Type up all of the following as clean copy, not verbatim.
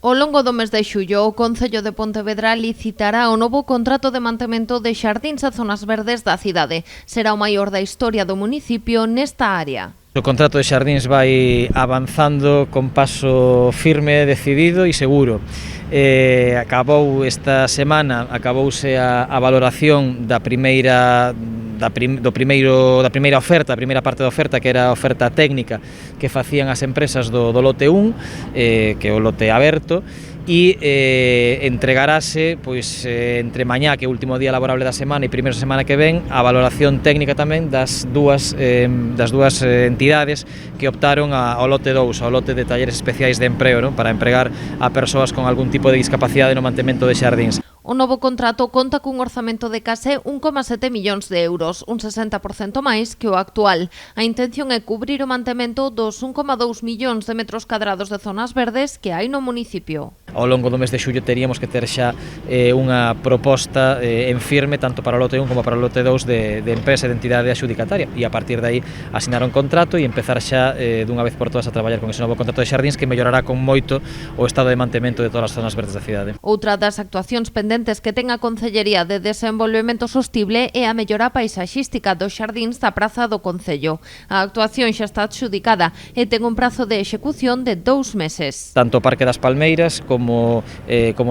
Ao longo do mes de xullo, o Concello de Pontevedra licitará o novo contrato de mantemento de xardíns e zonas verdes da cidade. Será o maior da historia do municipio nesta área. O contrato de xardíns vai avanzando con paso firme, decidido e seguro. Acabou esta semana, acabouse a valoración da primeira oferta, a primeira parte da oferta, que era a oferta técnica que facían as empresas do lote 1, que é o lote aberto, e entregarase pois, entre mañá, que é o último día laborable da semana, e primeira semana que ven, a valoración técnica tamén das dúas entidades que optaron ao lote 2, ao lote de talleres especiais de emprego, non? Para empregar a persoas con algún tipo de discapacidade no mantemento de xardíns. O novo contrato conta cun orzamento de case 1,7 millóns de euros, un 60% máis que o actual. A intención é cubrir o mantemento dos 1,2 millóns de metros cadrados de zonas verdes que hai no municipio. Ao longo do mes de xullo teríamos que ter xa unha proposta en firme tanto para o lote 1 como para o lote 2 de empresa e de entidade adxudicataria, e a partir de aí asinar un contrato e empezar xa dunha vez por todas a traballar con ese novo contrato de xardíns que mellorará con moito o estado de mantemento de todas as zonas verdes da cidade. Outra das actuacións pendentes que ten a Concellería de Desenvolvemento Sostible é a mellora paisaxística dos xardíns da Praza do Concello. A actuación xa está adxudicada e ten un prazo de execución de 2 meses. Tanto o Parque das Palmeiras como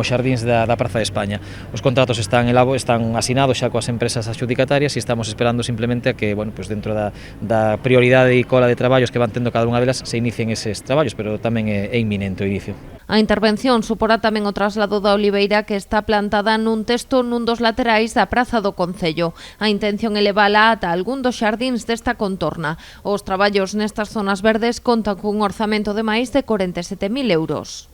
xardíns da Praza de España. Os contratos están asinados xa coas empresas adxudicatarias e estamos esperando simplemente a que, pues dentro da prioridade e cola de traballos que van tendo cada unha delas, se inicien eses traballos, pero tamén é inminente o inicio. A intervención suporá tamén o traslado da oliveira que está plantada nun testo nun dos laterais da Praza do Concello. A intención é levala ata algún dos xardíns desta contorna. Os traballos nestas zonas verdes contan cun orzamento de máis de 47.000 euros.